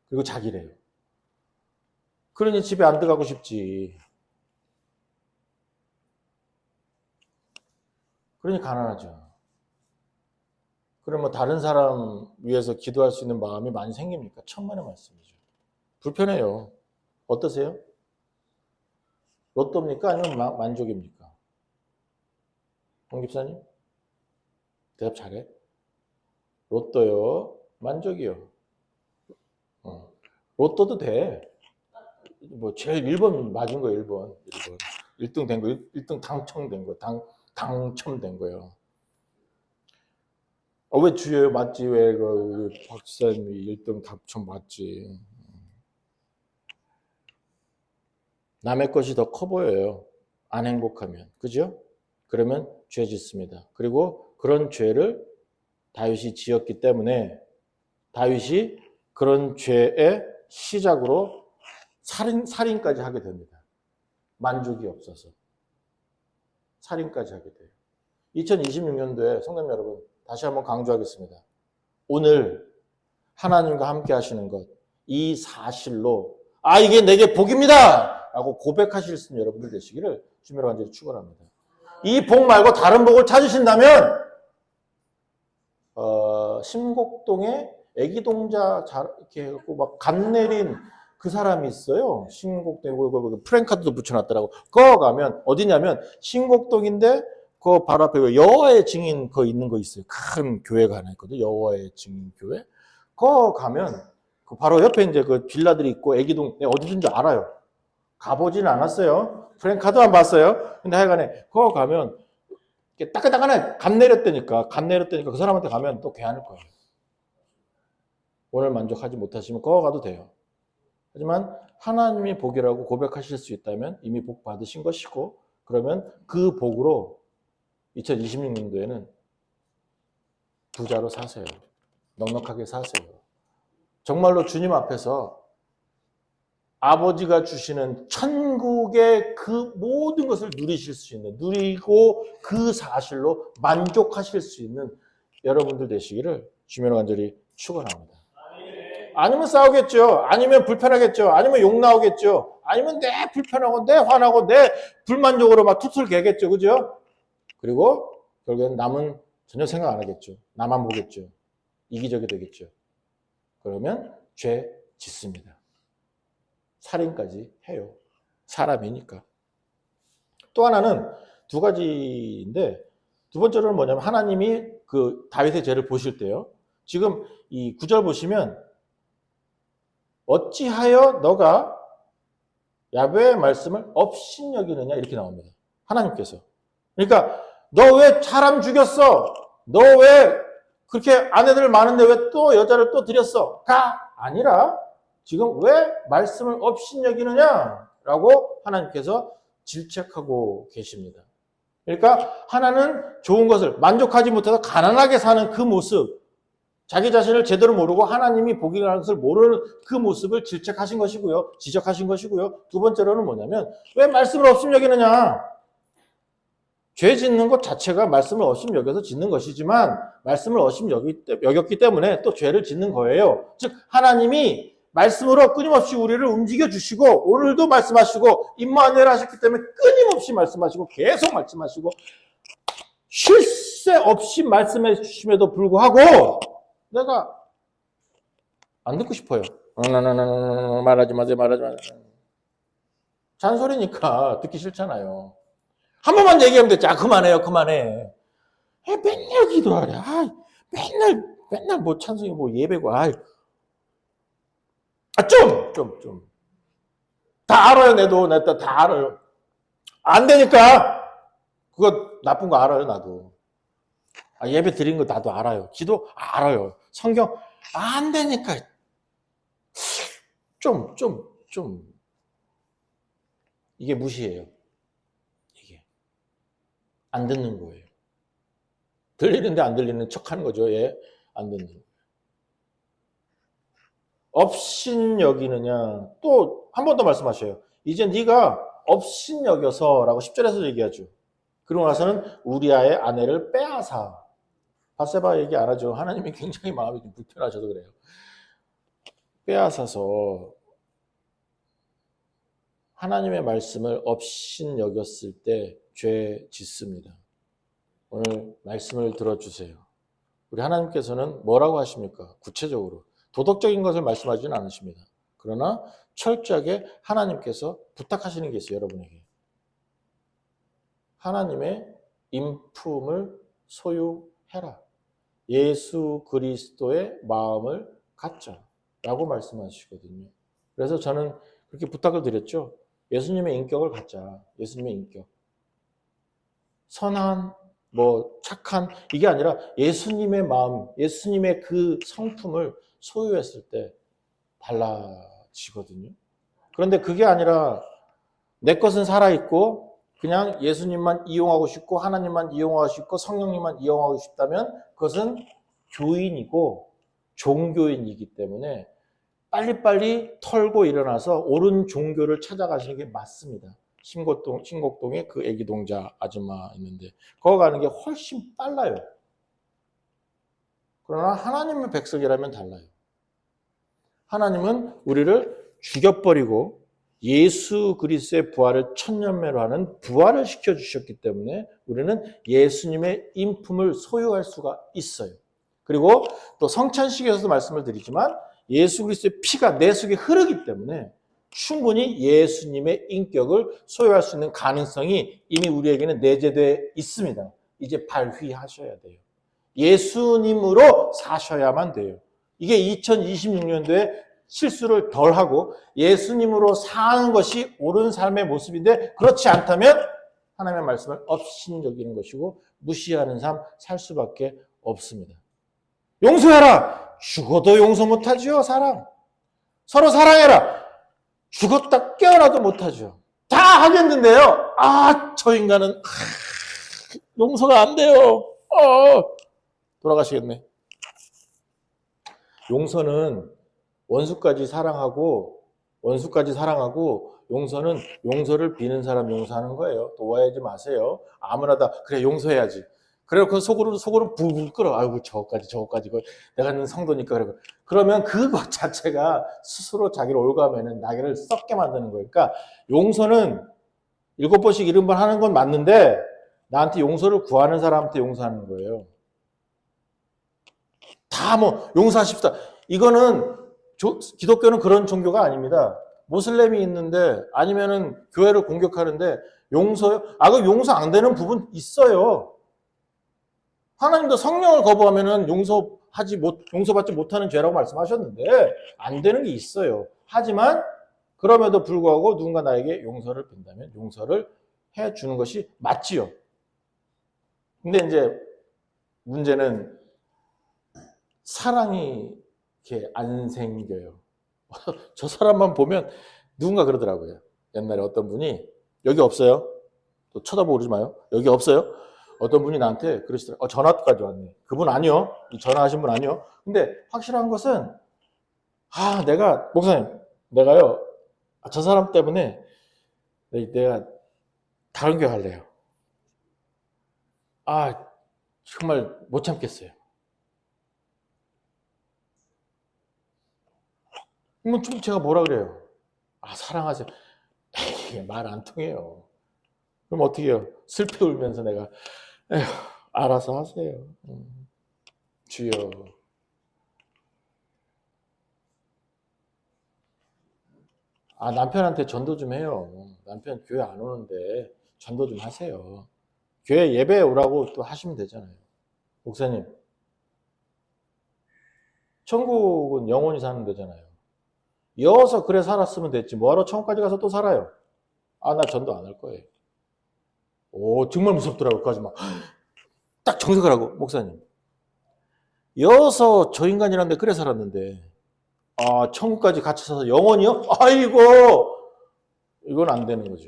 그리고 자기래요. 그러니 집에 안 들어가고 싶지. 그러니 가난하죠. 그럼 뭐 다른 사람 위해서 기도할 수 있는 마음이 많이 생깁니까? 천만의 말씀이죠. 불편해요. 어떠세요? 로또입니까? 아니면 만족입니까? 홍 집사님? 대답 잘해? 로또요? 만족이요? 로또도 돼. 뭐 제일 1번 맞은 거예요. 1번. 1등 된 거, 1등 당첨된 거, 당첨된 거예요. 왜 주예요? 맞지? 왜 박사님이 1등 당첨 맞지? 남의 것이 더 커 보여요. 안 행복하면. 그죠? 그러면 죄 짓습니다. 그리고 그런 죄를 다윗이 지었기 때문에 다윗이 그런 죄의 시작으로 살인까지 하게 됩니다. 만족이 없어서. 살인까지 하게 돼요. 2026년도에 성도님 여러분 다시 한번 강조하겠습니다. 오늘 하나님과 함께 하시는 것, 이 사실로 이게 내게 복입니다! 라고 고백하실 수 있는 여러분들 되시기를 주님으로 간절히 축원합니다. 이 복 말고 다른 복을 찾으신다면 신곡동에 애기동자 이렇게 해갖고 막 간 내린 그 사람이 있어요. 신곡동에 프랭카드도 붙여놨더라고. 그거 가면 어디냐면 신곡동인데 그 바로 앞에 여호와의 증인 거 있는 거 있어요. 큰 교회가 하나 있거든. 여호와의 증인 교회. 그거 가면 그 바로 옆에 이제 그 빌라들이 있고 애기동 어디든지 알아요. 가보지는 않았어요. 프랭카드만 봤어요. 근데 하여간에 그거 가면 따끈따끈해. 간 내렸다니까 그 사람한테 가면 또 괜찮을 거예요. 오늘 만족하지 못하시면 그거 가도 돼요. 하지만 하나님이 복이라고 고백하실 수 있다면 이미 복 받으신 것이고, 그러면 그 복으로 2026년도에는 부자로 사세요. 넉넉하게 사세요. 정말로 주님 앞에서 아버지가 주시는 천국의 그 모든 것을 누리실 수 있는, 누리고 그 사실로 만족하실 수 있는 여러분들 되시기를 주님으로 간절히 축원합니다. 아니면 싸우겠죠. 아니면 불편하겠죠. 아니면 욕 나오겠죠. 아니면 내 불편하고 내 화나고 내 불만족으로 막 툭툭 개겠죠. 그죠? 그리고 결국엔 남은 전혀 생각 안 하겠죠. 나만 보겠죠. 이기적이 되겠죠. 그러면 죄 짓습니다. 살인까지 해요. 사람이니까. 또 하나는 두 가지인데, 두 번째로는 뭐냐면 하나님이 그 다윗의 죄를 보실 때요. 지금 이 9절 보시면 어찌하여 너가 야훼의 말씀을 업신여기느냐 이렇게 나옵니다. 하나님께서. 그러니까 너 왜 사람 죽였어? 너 왜 그렇게 아내들 많은데 왜 또 여자를 또 들였어? 가 아니라 지금 왜 말씀을 업신여기느냐라고 하나님께서 질책하고 계십니다. 그러니까 하나는 좋은 것을 만족하지 못해서 가난하게 사는 그 모습, 자기 자신을 제대로 모르고 하나님이 복이라는 것을 모르는 그 모습을 질책하신 것이고요. 지적하신 것이고요. 두 번째로는 뭐냐면 왜 말씀을 업신여기느냐. 죄 짓는 것 자체가 말씀을 업신여겨서 짓는 것이지만 말씀을 업신여겼기 때문에 또 죄를 짓는 거예요. 즉 하나님이 말씀으로 끊임없이 우리를 움직여 주시고 오늘도 말씀하시고 임마누엘 하셨기 때문에 끊임없이 말씀하시고 계속 말씀하시고 쉴 새 없이 말씀해 주심에도 불구하고 내가 안 듣고 싶어요. 말하지 마세요. 잔소리니까 듣기 싫잖아요. 한 번만 얘기하면 됐지. 그만해요. 그만해. 맨날 기도하래. 맨날 뭐 찬송이 뭐 예배고. 좀. 다 알아요. 내도 다 알아요. 안 되니까 그거 나쁜 거 알아요. 나도. 예배 드린 거 나도 알아요. 기도 알아요. 성경 안 되니까 좀 이게 무시해요. 이게 안 듣는 거예요. 들리는데 안 들리는 척하는 거죠. 예, 안 듣는 거예요. 업신여기느냐. 또 한 번 더 말씀하셔요. 이제 네가 업신여겨서라고 10절에서 얘기하죠. 그러고 나서는 우리아의 아내를 빼앗아. 바세바 얘기 안 하죠. 하나님이 굉장히 마음이 좀 불편하셔서 그래요. 빼앗아서 하나님의 말씀을 업신여겼을 때 죄 짓습니다. 오늘 말씀을 들어주세요. 우리 하나님께서는 뭐라고 하십니까? 구체적으로 도덕적인 것을 말씀하지는 않으십니다. 그러나 철저하게 하나님께서 부탁하시는 게 있어요. 여러분에게. 하나님의 인품을 소유해라. 예수 그리스도의 마음을 갖자라고 말씀하시거든요. 그래서 저는 그렇게 부탁을 드렸죠. 예수님의 인격을 갖자. 예수님의 인격. 선한, 착한, 이게 아니라 예수님의 마음, 예수님의 그 성품을 소유했을 때 달라지거든요. 그런데 그게 아니라 내 것은 살아있고 그냥 예수님만 이용하고 싶고 하나님만 이용하고 싶고 성령님만 이용하고 싶다면 그것은 교인이고 종교인이기 때문에 빨리빨리 털고 일어나서 옳은 종교를 찾아가시는 게 맞습니다. 신곡동에 그 애기동자 아줌마 있는데 거기 가는 게 훨씬 빨라요. 그러나 하나님의 백성이라면 달라요. 하나님은 우리를 죽여버리고 예수 그리스도의 부활을 천년매로 하는 부활을 시켜주셨기 때문에 우리는 예수님의 인품을 소유할 수가 있어요. 그리고 또 성찬식에서도 말씀을 드리지만 예수 그리스도의 피가 내 속에 흐르기 때문에 충분히 예수님의 인격을 소유할 수 있는 가능성이 이미 우리에게는 내재되어 있습니다. 이제 발휘하셔야 돼요. 예수님으로 사셔야만 돼요. 이게 2026년도에 실수를 덜하고 예수님으로 사는 것이 옳은 삶의 모습인데 그렇지 않다면 하나님의 말씀을 업신여기는 것이고 무시하는 삶 살 수밖에 없습니다. 용서해라. 죽어도 용서 못하지요. 사랑. 서로 사랑해라. 죽었다 깨어나도 못하죠. 다 하겠는데요. 저 인간은 용서가 안 돼요. 돌아가시겠네. 용서는 원수까지 사랑하고 용서는 용서를 비는 사람 용서하는 거예요. 또 오해하지 마세요. 아무나 다 그래 용서해야지. 그래 그 속으로 부글 끓어. 아이고 저거까지 내가 있는 성도니까 그래. 그러면 그것 자체가 스스로 자기를 올가매는 나를 썩게 만드는 거예요. 그러니까 용서는 7번씩 70번 하는 건 맞는데 나한테 용서를 구하는 사람한테 용서하는 거예요. 다 뭐 용서하십시다. 이거는 기독교는 그런 종교가 아닙니다. 모슬렘이 있는데 아니면은 교회를 공격하는데 용서요? 그 용서 안 되는 부분 있어요. 하나님도 성령을 거부하면은 용서받지 못하는 죄라고 말씀하셨는데 안 되는 게 있어요. 하지만 그럼에도 불구하고 누군가 나에게 용서를 빈다면 용서를 해 주는 것이 맞지요. 근데 이제 문제는 사랑이 이렇게 안 생겨요. 저 사람만 보면 누군가 그러더라고요. 옛날에 어떤 분이 여기 없어요. 또 쳐다보고 그러지 마요. 여기 없어요. 어떤 분이 나한테 그러시더라고요. 전화까지 왔네. 그분 아니요. 전화하신 분 아니요. 근데 확실한 것은 목사님 내가요. 저 사람 때문에 내가 다른 교회 할래요. 정말 못 참겠어요. 그러면 좀 제가 뭐라 그래요? 사랑하세요. 말 안 통해요. 그럼 어떻게 해요? 슬피 울면서 내가 알아서 하세요. 주여. 남편한테 전도 좀 해요. 남편 교회 안 오는데 전도 좀 하세요. 교회 예배 오라고 또 하시면 되잖아요. 목사님, 천국은 영원히 사는 데잖아요. 이어서 그래 살았으면 됐지. 뭐하러 천국까지 가서 또 살아요? 나 전도 안 할 거예요. 정말 무섭더라고요. 그까지 딱 정색을 하고, 목사님. 이어서 저 인간이란 데 그래 살았는데, 천국까지 같이 사서 영원히요? 아이고! 이건 안 되는 거죠.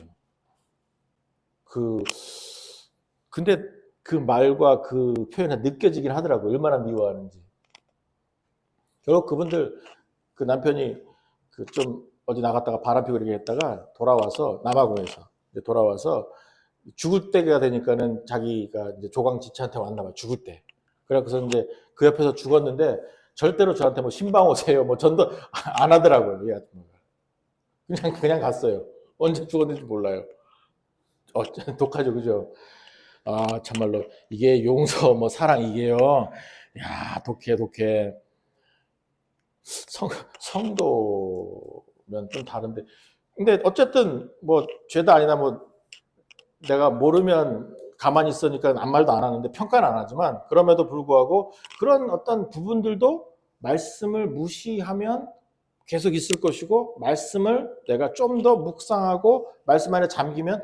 근데 그 말과 그 표현이 느껴지긴 하더라고요. 얼마나 미워하는지. 결국 그분들, 그 남편이 좀 어디 나갔다가 바람 피고 이렇게 했다가 돌아와서, 남아공에서 돌아와서 죽을 때가 되니까는 자기가 이제 조강지체한테 왔나 봐요. 죽을 때. 그래서 이제 그 옆에서 죽었는데 절대로 저한테 뭐 신방 오세요. 뭐 전도 안 하더라고요. 그냥 갔어요. 언제 죽었는지 몰라요. 독하죠. 그죠? 참말로 이게 용서 뭐 사랑 이게요. 야, 독해. 성도면 좀 다른데. 근데 어쨌든 뭐 죄다 아니다 뭐 내가 모르면 가만히 있으니까 아무 말도 안 하는데 평가는 안 하지만 그럼에도 불구하고 그런 어떤 부분들도 말씀을 무시하면 계속 있을 것이고 말씀을 내가 좀 더 묵상하고 말씀 안에 잠기면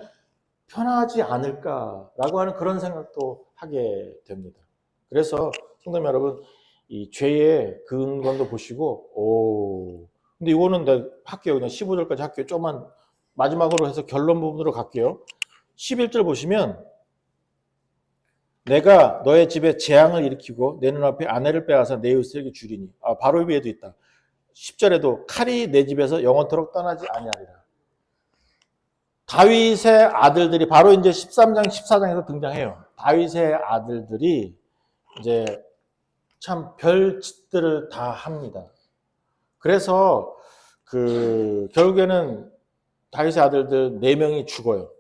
편하지 않을까라고 하는 그런 생각도 하게 됩니다. 그래서 성도님 여러분 이 죄의 근원도 보시고 근데 이거는 내가 할게요. 그냥 15절까지 할게요. 조금만 마지막으로 해서 결론 부분으로 갈게요. 11절 보시면 내가 너의 집에 재앙을 일으키고 내 눈앞에 아내를 빼앗아 내 이웃에게 주리니 바로 위에도 있다. 10절에도 칼이 내 집에서 영원토록 떠나지 아니하리라. 다윗의 아들들이 바로 이제 13장 14장에서 등장해요. 다윗의 아들들이 이제 참 별짓들을 다 합니다. 그래서 결국에는 다윗의 아들들 4명이 죽어요.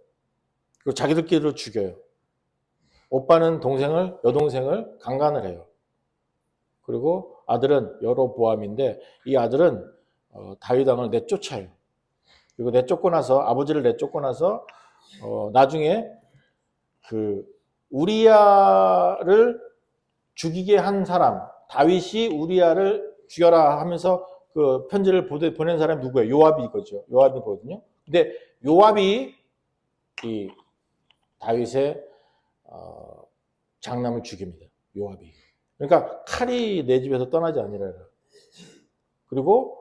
그리고 자기들끼리도 죽여요. 오빠는 여동생을 강간을 해요. 그리고 아들은 여로보암인데 이 아들은 다윗 왕을 내쫓아요. 그리고 내쫓고 나서 아버지를 내쫓고 나서 나중에 그 우리야를 죽이게 한 사람, 다윗이 우리야를 죽여라 하면서 그 편지를 보낸 사람이 누구예요? 요압이거죠. 요압이거든요. 근데 요압이 이 다윗의 장남을 죽입니다. 요압이. 그러니까 칼이 내 집에서 떠나지 아니라. 그리고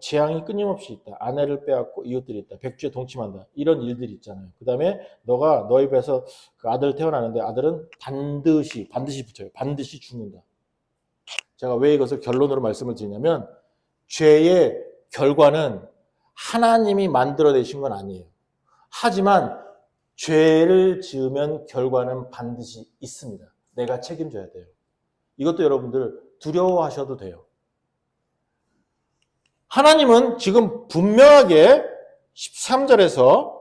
재앙이 끊임없이 있다. 아내를 빼앗고 이웃들이 있다. 백주에 동침한다. 이런 일들이 있잖아요. 그 다음에 너가 너희 배에서 그 아들 태어나는데 아들은 반드시 붙여요. 반드시 죽는다. 제가 왜 이것을 결론으로 말씀을 드리냐면 죄의 결과는 하나님이 만들어내신 건 아니에요. 하지만 죄를 지으면 결과는 반드시 있습니다. 내가 책임져야 돼요. 이것도 여러분들 두려워하셔도 돼요. 하나님은 지금 분명하게 13절에서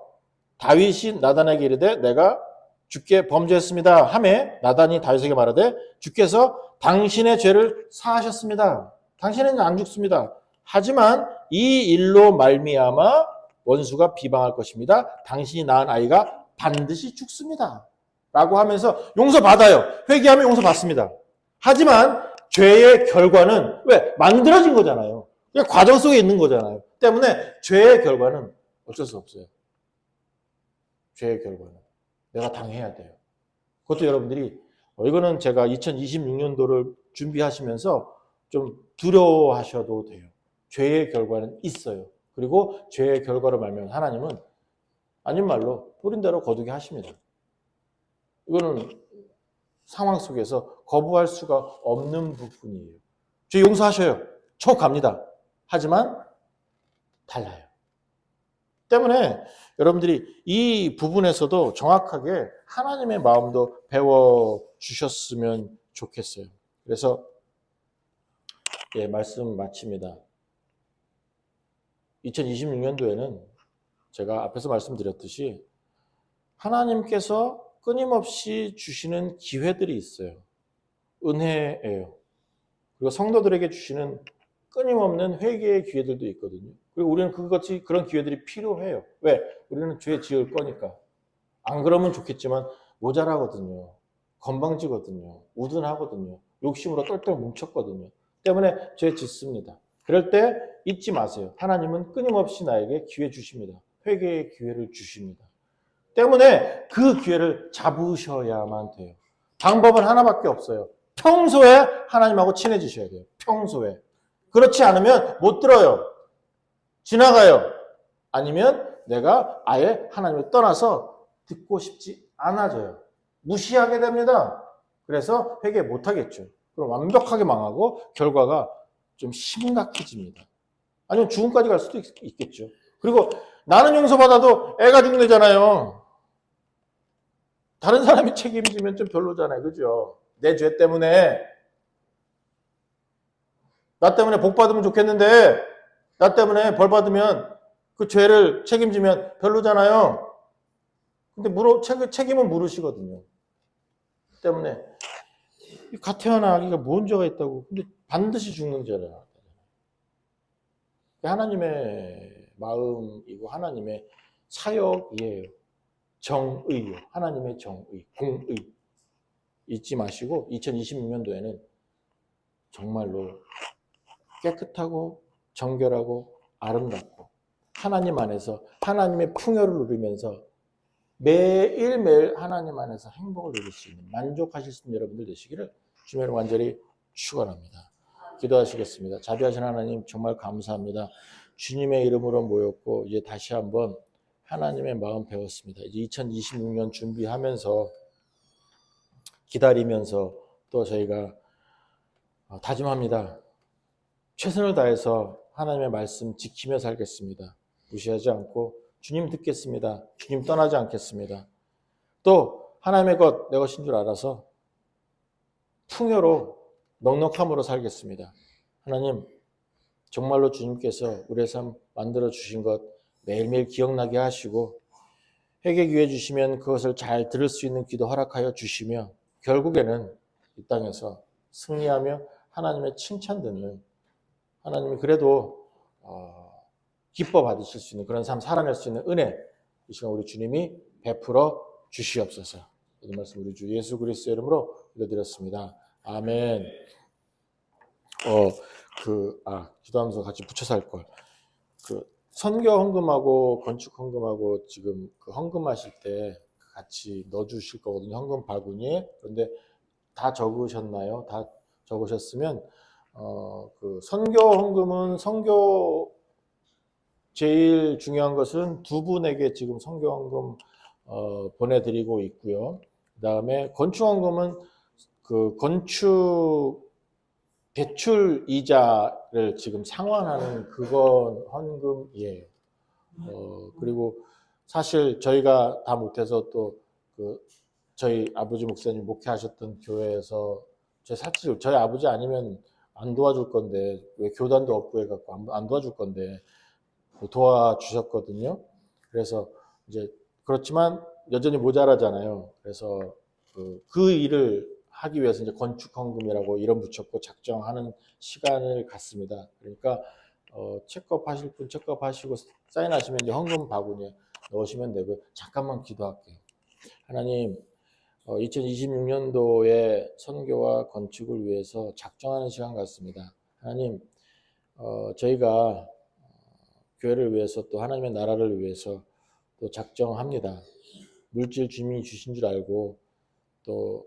다윗이 나단에게 이르되 내가 주께 범죄했습니다 하매 나단이 다윗에게 말하되 주께서 당신의 죄를 사하셨습니다. 당신은 안 죽습니다. 하지만 이 일로 말미암아 원수가 비방할 것입니다. 당신이 낳은 아이가 반드시 죽습니다. 라고 하면서 용서받아요. 회개하면 용서받습니다. 하지만 죄의 결과는 왜? 만들어진 거잖아요. 그냥 과정 속에 있는 거잖아요. 때문에 죄의 결과는 어쩔 수 없어요. 죄의 결과는. 내가 당해야 돼요. 그것도 여러분들이 이거는 제가 2026년도를 준비하시면서 좀 두려워하셔도 돼요. 죄의 결과는 있어요. 그리고 죄의 결과로 말미암아 하나님은 아닌 말로 뿌린 대로 거두게 하십니다. 이거는 상황 속에서 거부할 수가 없는 부분이에요. 죄 용서하셔요. 쳐 갑니다. 하지만 달라요. 때문에 여러분들이 이 부분에서도 정확하게 하나님의 마음도 배워주셨으면 좋겠어요. 그래서 말씀 마칩니다. 2026년도에는 제가 앞에서 말씀드렸듯이 하나님께서 끊임없이 주시는 기회들이 있어요. 은혜예요. 그리고 성도들에게 주시는 끊임없는 회개의 기회들도 있거든요. 그리고 우리는 그런 기회들이 필요해요. 왜? 우리는 죄 지을 거니까. 안 그러면 좋겠지만 모자라거든요. 건방지거든요. 우둔하거든요. 욕심으로 똘똘 뭉쳤거든요. 때문에 죄 짓습니다. 그럴 때 잊지 마세요. 하나님은 끊임없이 나에게 기회 주십니다. 회개의 기회를 주십니다. 때문에 그 기회를 잡으셔야만 돼요. 방법은 하나밖에 없어요. 평소에 하나님하고 친해지셔야 돼요. 평소에. 그렇지 않으면 못 들어요. 지나가요. 아니면 내가 아예 하나님을 떠나서 듣고 싶지 않아져요. 무시하게 됩니다. 그래서 회개 못 하겠죠. 그럼 완벽하게 망하고 결과가 좀 심각해집니다. 아니면 죽음까지 갈 수도 있겠죠. 그리고 나는 용서받아도 애가 죽는다잖아요. 다른 사람이 책임지면 좀 별로잖아요. 그죠? 내 죄 때문에. 나 때문에 복 받으면 좋겠는데, 나 때문에 벌 받으면 그 죄를 책임지면 별로잖아요. 근데 책임은 물으시거든요. 때문에 갓 태어난 아기가 뭔 죄가 있다고. 근데 반드시 죽는 죄라. 하나님의 마음이고 하나님의 사역이에요. 정의요. 하나님의 정의, 공의. 잊지 마시고 2026년도에는 정말로 깨끗하고 정결하고 아름답고 하나님 안에서 하나님의 풍요를 누리면서 매일매일 하나님 안에서 행복을 누릴 수 있는 만족하실 수 있는 여러분들 되시기를 주님으로 완전히 축원합니다. 기도하시겠습니다. 자비하신 하나님 정말 감사합니다. 주님의 이름으로 모였고 이제 다시 한번 하나님의 마음 배웠습니다. 이제 2026년 준비하면서 기다리면서 또 저희가 다짐합니다. 최선을 다해서 하나님의 말씀 지키며 살겠습니다. 무시하지 않고 주님 듣겠습니다. 주님 떠나지 않겠습니다. 또 하나님의 것 내 것인 줄 알아서 풍요로 넉넉함으로 살겠습니다. 하나님 정말로 주님께서 우리의 삶 만들어 주신 것 매일매일 기억나게 하시고 회개 기회 주시면 그것을 잘 들을 수 있는 귀도 허락하여 주시며 결국에는 이 땅에서 승리하며 하나님의 칭찬 듣는, 하나님이 그래도 기뻐 받으실 수 있는 그런 삶 살아낼 수 있는 은혜, 이 시간 우리 주님이 베풀어 주시옵소서. 이 말씀 우리 주 예수 그리스도의 이름으로 기도드렸습니다. 아멘. 기도하면서 같이 붙여서 할 걸. 선교 헌금하고 건축 헌금하고 지금 헌금하실 때 같이 넣어주실 거거든요. 헌금 바구니에. 그런데 다 적으셨나요? 다 적으셨으면 선교 헌금은 선교 제일 중요한 것은 두 분에게 지금 선교 헌금 보내드리고 있고요. 그 다음에 건축 헌금은 건축 대출 이자를 지금 상환하는 그건 헌금이에요. 그리고 사실 저희가 다 못해서 또 저희 아버지 목사님 목회하셨던 교회에서 사실 저희 아버지 아니면 안 도와줄 건데 왜 교단도 없고 해갖고 안 도와줄 건데 도와주셨거든요. 그래서 이제 그렇지만 여전히 모자라잖아요. 그래서 그 일을 하기 위해서 이제 건축 헌금이라고 이름 붙였고 작정하는 시간을 갖습니다. 그러니까 체크업 하실 분 체크업 하시고 사인하시면 이제 헌금 바구니에 넣으시면 되고요. 잠깐만 기도할게요. 하나님, 2026년도에 선교와 건축을 위해서 작정하는 시간 같습니다. 하나님, 저희가 교회를 위해서 또 하나님의 나라를 위해서 또 작정합니다. 물질 주님이 주신 줄 알고 또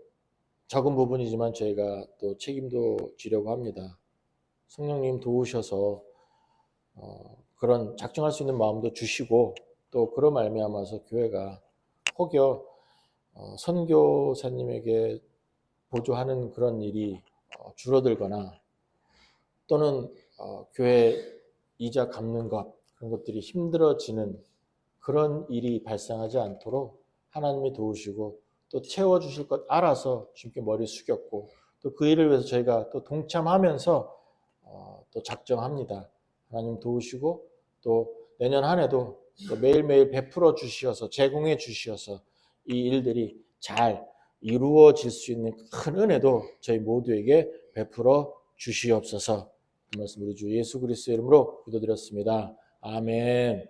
적은 부분이지만 저희가 또 책임도 지려고 합니다. 성령님 도우셔서 그런 작정할 수 있는 마음도 주시고 또 그런 말미암아서 교회가 혹여 선교사님에게 보조하는 그런 일이 줄어들거나 또는 교회 이자 갚는 것 그런 것들이 힘들어지는 그런 일이 발생하지 않도록 하나님이 도우시고 또 채워주실 것 알아서 주님께 머리 숙였고 또 그 일을 위해서 저희가 또 동참하면서 또 작정합니다. 하나님 도우시고 또 내년 한 해도 또 매일매일 베풀어 주시어서 제공해 주시어서 이 일들이 잘 이루어질 수 있는 큰 은혜도 저희 모두에게 베풀어 주시옵소서. 그 말씀 우리 주 예수 그리스도의 이름으로 기도드렸습니다. 아멘.